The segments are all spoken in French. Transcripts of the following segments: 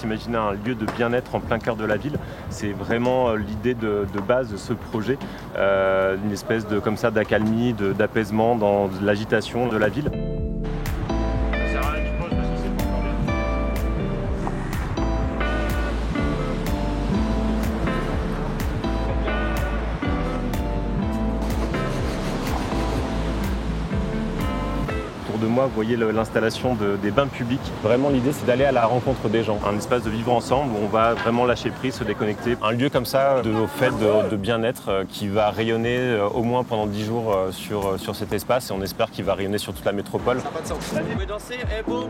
Imaginer un lieu de bien-être en plein cœur de la ville, c'est vraiment l'idée de base de ce projet, une espèce de comme ça d'accalmie, d'apaisement dans l'agitation de la ville. De moi, vous voyez l'installation des bains publics. Vraiment, l'idée, c'est d'aller à la rencontre des gens. Un espace de vivre ensemble où on va vraiment lâcher prise, se déconnecter. Un lieu comme ça, au fait de bien-être, qui va rayonner au moins pendant 10 jours sur cet espace. Et on espère qu'il va rayonner sur toute la métropole. Ça n'a pas de sens. Vous pouvez danser, bon.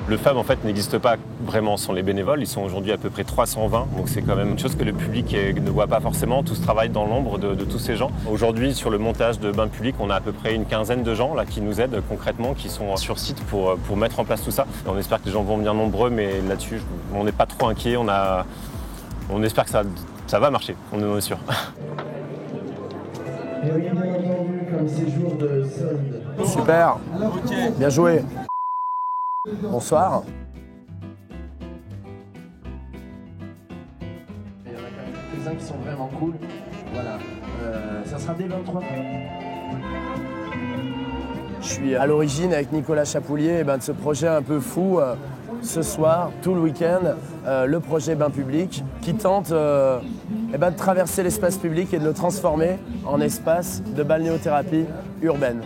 Le FAB en fait n'existe pas vraiment sans les bénévoles, ils sont aujourd'hui à peu près 320, donc c'est quand même une chose que le public ne voit pas forcément, tout ce travail dans l'ombre de tous ces gens. Aujourd'hui sur le montage de bains publics, on a à peu près une quinzaine de gens là, qui nous aident concrètement, qui sont sur site pour mettre en place tout ça. Et on espère que les gens vont venir nombreux, mais là-dessus on n'est pas trop inquiet, on espère que ça va marcher, on en est sûr. Et oui, bien entendu, comme séjour de solde. Super, bien joué. Bonsoir. Il y en a quand même quelques-uns qui sont vraiment cool. Voilà. Ça sera dès 23. Je suis à l'origine avec Nicolas Chapoulier de ce projet un peu fou. Ce soir, tout le week-end, le projet Bain Public qui tente de traverser l'espace public et de le transformer en espace de balnéothérapie urbaine.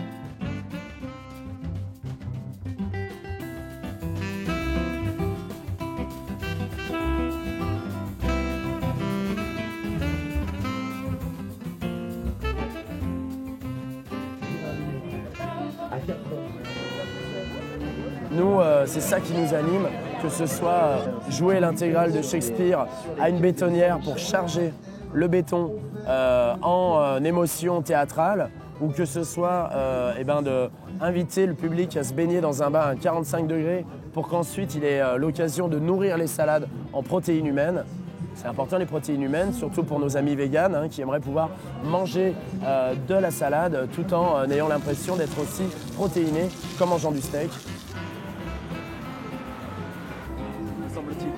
Nous, c'est ça qui nous anime, que ce soit jouer l'intégrale de Shakespeare à une bétonnière pour charger le béton en émotion théâtrale, ou que ce soit d'inviter le public à se baigner dans un bain à 45 degrés pour qu'ensuite il ait l'occasion de nourrir les salades en protéines humaines. C'est important les protéines humaines, surtout pour nos amis véganes qui aimeraient pouvoir manger de la salade tout en ayant l'impression d'être aussi protéinés comme en mangeant du steak. Semble-t-il.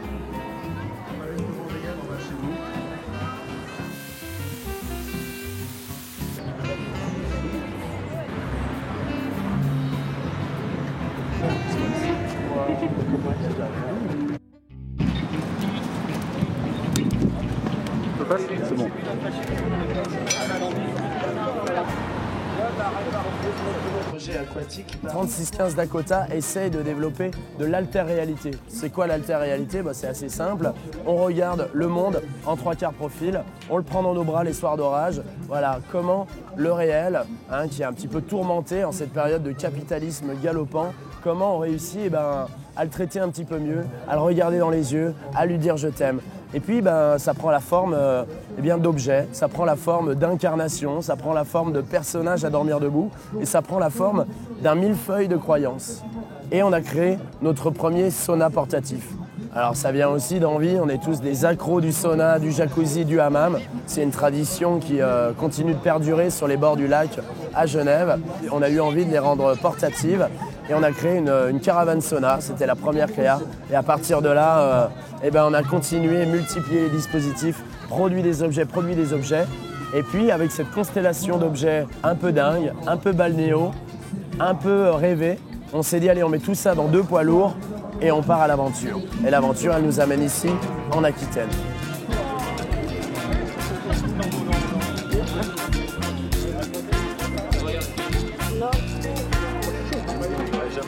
C'est bon. 3615 Dakota essaye de développer de l'alter-réalité. C'est quoi l'alter-réalité ? C'est assez simple. On regarde le monde en 3/4 profil, on le prend dans nos bras les soirs d'orage. Voilà comment le réel, qui est un petit peu tourmenté en cette période de capitalisme galopant, comment on réussit à le traiter un petit peu mieux, à le regarder dans les yeux, à lui dire je t'aime. Et puis ça prend la forme d'objets, ça prend la forme d'incarnation, ça prend la forme de personnages à dormir debout et ça prend la forme d'un millefeuille de croyances. Et on a créé notre premier sauna portatif. Alors ça vient aussi d'envie, on est tous des accros du sauna, du jacuzzi, du hammam. C'est une tradition qui continue de perdurer sur les bords du lac à Genève. On a eu envie de les rendre portatives et on a créé une caravane sauna, c'était la première créa. Et à partir de là, on a continué, multiplié les dispositifs, produit des objets. Et puis avec cette constellation d'objets un peu dingue, un peu balnéo, un peu rêvé, on s'est dit allez on met tout ça dans 2 poids lourds et on part à l'aventure. Et l'aventure elle nous amène ici, en Aquitaine.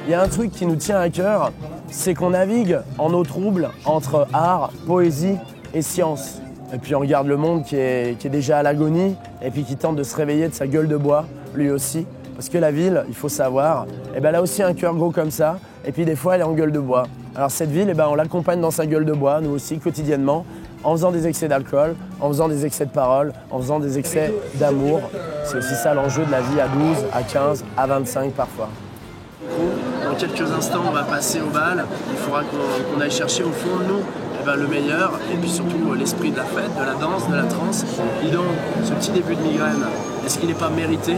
Il y a un truc qui nous tient à cœur, c'est qu'on navigue en eau trouble entre art, poésie et science. Et puis on regarde le monde qui est déjà à l'agonie et puis qui tente de se réveiller de sa gueule de bois, lui aussi. Parce que la ville, il faut savoir, elle a aussi un cœur gros comme ça, et puis des fois elle est en gueule de bois. Alors cette ville, on l'accompagne dans sa gueule de bois, nous aussi, quotidiennement, en faisant des excès d'alcool, en faisant des excès de parole, en faisant des excès d'amour. C'est aussi ça l'enjeu de la vie à 12, à 15, à 25 parfois. Dans quelques instants, on va passer au bal. Il faudra qu'on aille chercher au fond de nous le meilleur, et puis surtout l'esprit de la fête, de la danse, de la transe. Dis donc, ce petit début de migraine, est-ce qu'il n'est pas mérité ?